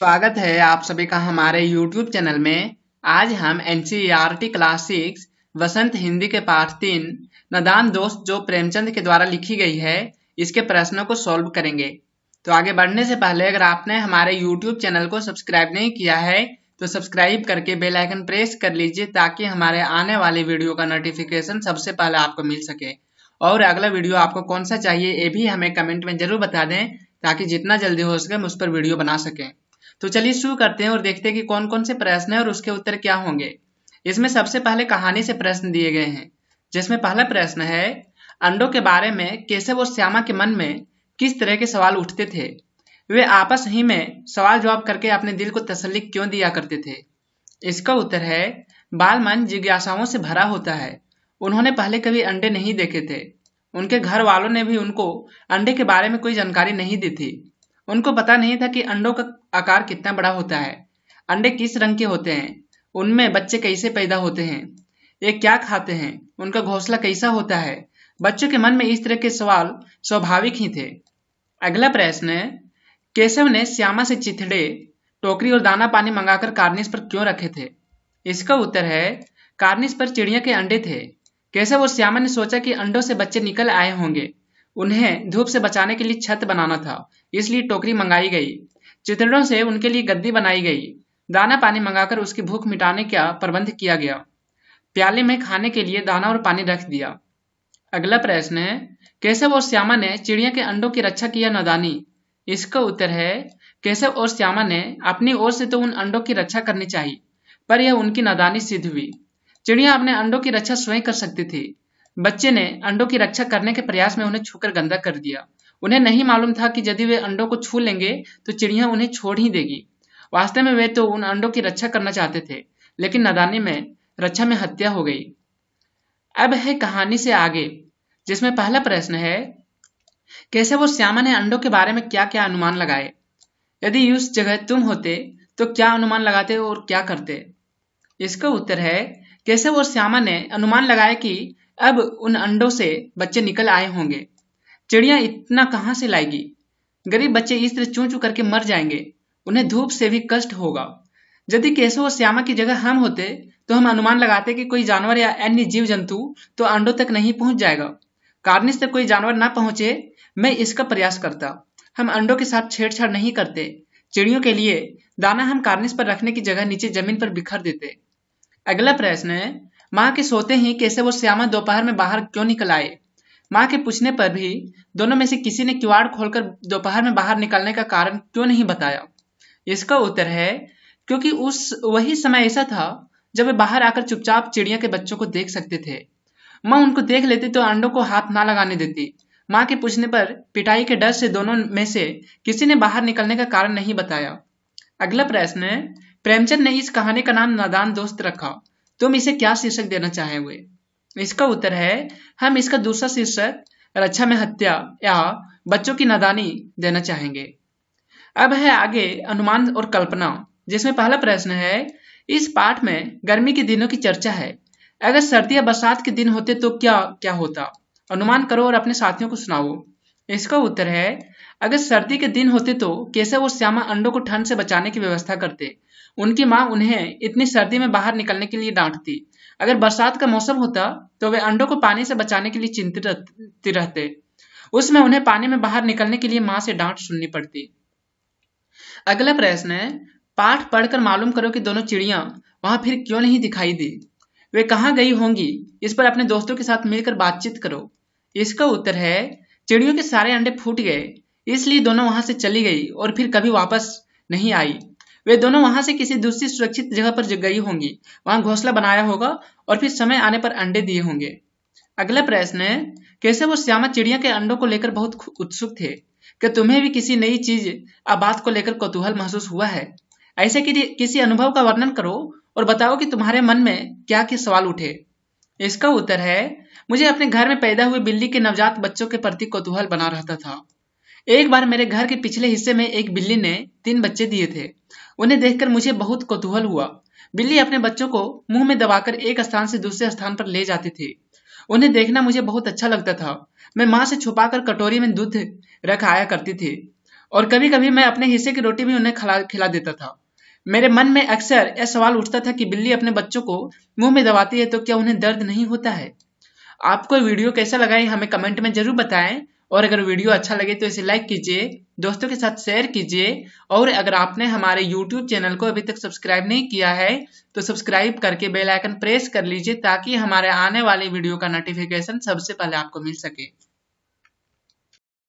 स्वागत है आप सभी का हमारे YouTube चैनल में। आज हम NCERT क्लास 6 वसंत हिंदी के पाठ 3 नादान दोस्त जो प्रेमचंद के द्वारा लिखी गई है, इसके प्रश्नों को सॉल्व करेंगे। तो आगे बढ़ने से पहले अगर आपने हमारे YouTube चैनल को सब्सक्राइब नहीं किया है तो सब्सक्राइब करके बेल आइकन प्रेस कर लीजिए ताकि हमारे आने वाली वीडियो का नोटिफिकेशन सबसे पहले आपको मिल सके। और अगला वीडियो आपको कौन सा चाहिए ये भी हमें कमेंट में जरूर बता दें ताकि जितना जल्दी हो सके हम उस पर वीडियो बना सकें। तो चलिए शुरू करते हैं और देखते हैं कि कौन कौन से प्रश्न हैं और उसके उत्तर क्या होंगे। इसमें सबसे पहले कहानी से प्रश्न दिए गए हैं, जिसमें पहला प्रश्न है अंडों के बारे में केशव और श्यामा के मन में किस तरह के सवाल उठते थे। वे आपस ही में सवाल जवाब करके अपने दिल को तसल्ली क्यों दिया करते थे। इसका उत्तर है बाल मन जिज्ञासाओं से भरा होता है। उन्होंने पहले कभी अंडे नहीं देखे थे। उनके घर वालों ने भी उनको अंडे के बारे में कोई जानकारी नहीं दी थी। उनको पता नहीं था कि अंडों का आकार कितना बड़ा होता है, अंडे किस रंग के होते हैं, उनमें बच्चे कैसे पैदा होते हैं, ये क्या खाते हैं, उनका घोंसला कैसा होता है। बच्चों के मन में इस तरह के सवाल स्वाभाविक ही थे। अगला प्रश्न है केशव ने श्यामा से चिथड़े, टोकरी और दाना पानी मंगाकर कार्निस पर क्यों रखे थे। इसका उत्तर है कार्निस पर चिड़िया के अंडे थे। केशव और श्यामा ने सोचा कि अंडों से बच्चे निकल आए होंगे, उन्हें धूप से बचाने के लिए छत बनाना था, इसलिए टोकरी मंगाई गई। चिथड़ों से उनके लिए गद्दी बनाई गई। दाना पानी मंगाकर उसकी भूख मिटाने का प्रबंध किया गया। प्याले में खाने के लिए दाना और पानी रख दिया। अगला प्रश्न है केशव और श्यामा ने चिड़िया के अंडों की रक्षा किया नादानी। इसका उत्तर है केशव और श्यामा ने अपनी ओर से तो उन अंडों की रक्षा करनी चाहिए, पर यह उनकी नादानी सिद्ध हुई। चिड़िया अपने अंडों की रक्षा स्वयं कर सकती थी। बच्चे ने अंडों की रक्षा करने के प्रयास में उन्हें छूकर गंदा कर दिया। उन्हें नहीं मालूम था कि यदि वे अंडों को छू लेंगे तो चिड़िया उन्हें छोड़ ही देगी। वास्तव में वे तो उन अंडों की रक्षा करना चाहते थे, लेकिन नादानी में रक्षा में हत्या हो गई। अब है कहानी से आगे, जिसमें पहला प्रश्न है केशव और श्यामा ने अंडों के बारे में क्या क्या अनुमान लगाए। यदि उस जगह तुम होते तो क्या अनुमान लगाते और क्या करते। इसका उत्तर है केशव और श्यामा ने अनुमान लगाया कि अब उन अंडों से बच्चे निकल आए होंगे। चिड़िया इतना कहां से लाएगी। गरीब बच्चे इस तरह चूं चूं करके मर जाएंगे, उन्हें धूप से भी कष्ट होगा। यदि केशव और श्यामा की जगह हम होते तो हम अनुमान लगाते कि कोई जानवर या अन्य जीव जंतु तो अंडों तक नहीं पहुंच जाएगा। कार्निस तक कोई जानवर ना पहुंचे, मैं इसका प्रयास करता। हम अंडों के साथ छेड़छाड़ नहीं करते। चिड़ियों के लिए दाना हम कार्निस पर रखने की जगह नीचे जमीन पर बिखर देते। अगला प्रश्न है माँ के सोते ही केशव और श्यामा दोपहर में बाहर क्यों निकल आए। माँ के पूछने पर भी दोनों में से किसी ने किवाड़ खोलकर दोपहर में बाहर निकलने का कारण क्यों नहीं बताया। इसका उत्तर है क्योंकि वही समय ऐसा था जब वे बाहर आकर चुपचाप चिड़िया के बच्चों को देख सकते थे। माँ उनको देख लेती तो अंडों को हाथ ना लगाने देती। माँ के पूछने पर पिटाई के डर से दोनों में से किसी ने बाहर निकलने का कारण नहीं बताया। अगला प्रश्न है प्रेमचंद ने इस कहानी का नाम नादान दोस्त रखा, तुम इसे क्या शीर्षक देना चाहेंगे। इसका उत्तर है हम इसका दूसरा शीर्षक रक्षा में हत्या या बच्चों की नादानी देना चाहेंगे। अब है आगे अनुमान और कल्पना, जिसमें पहला प्रश्न है इस पाठ में गर्मी के दिनों की चर्चा है। अगर सर्दी या बरसात के दिन होते तो क्या क्या होता। अनुमान करो और अपने साथियों को सुनाओ। इसका उत्तर है अगर सर्दी के दिन होते तो केशव और श्यामा अंडों को ठंड से बचाने की व्यवस्था करते। उनकी माँ उन्हें इतनी सर्दी में बाहर निकलने के लिए डांटती। अगर बरसात का मौसम होता तो वे अंडों को पानी से बचाने के लिए चिंतित रहते। उसमें उन्हें पानी में बाहर निकलने के लिए माँ से डांट सुननी पड़ती। अगला प्रश्न है पाठ पढ़कर मालूम करो कि दोनों चिड़िया वहां फिर क्यों नहीं दिखाई दी। वे कहाँ गई होंगी, इस पर अपने दोस्तों के साथ मिलकर बातचीत करो। इसका उत्तर है चिड़ियों के सारे अंडे फूट गए, इसलिए दोनों वहां से चली गई और फिर कभी वापस नहीं आई। वे दोनों वहां से किसी दूसरी सुरक्षित जगह पर गई होंगी, वहां घोंसला बनाया होगा और फिर समय आने पर अंडे दिए होंगे। अगला प्रश्न है केशव और श्यामा चिड़िया के अंडों को लेकर बहुत उत्सुक थे। क्या तुम्हें भी किसी नई चीज या बात को लेकर कौतूहल महसूस हुआ है। ऐसे किसी अनुभव का वर्णन करो और बताओ कि तुम्हारे मन में क्या क्या सवाल उठे। इसका उत्तर है मुझे अपने घर में पैदा हुए बिल्ली के नवजात बच्चों के प्रति कौतूहल बना रहता था। एक बार मेरे घर के पिछले हिस्से में एक बिल्ली ने 3 बच्चे दिए थे। उन्हें देखकर मुझे बहुत कौतूहल हुआ। बिल्ली अपने बच्चों को मुंह में दबाकर एक स्थान से दूसरे स्थान पर ले जाती थी। उन्हें देखना मुझे बहुत अच्छा लगता था। मैं माँ से छुपाकर कटोरी में दूध रख आया करती थी। और कभी कभी मैं अपने हिस्से की रोटी भी उन्हें खिला देता था। मेरे मन में अक्सर यह सवाल उठता था कि बिल्ली अपने बच्चों को मुंह में दबाती है तो क्या उन्हें दर्द नहीं होता है। आपको वीडियो कैसा लगा है हमें कमेंट में जरूर बताएं, और अगर वीडियो अच्छा लगे तो इसे लाइक कीजिए, दोस्तों के साथ शेयर कीजिए, और अगर आपने हमारे YouTube चैनल को अभी तक सब्सक्राइब नहीं किया है तो सब्सक्राइब करके बेल आइकन प्रेस कर लीजिए ताकि हमारे आने वाली वीडियो का नोटिफिकेशन सबसे पहले आपको मिल सके।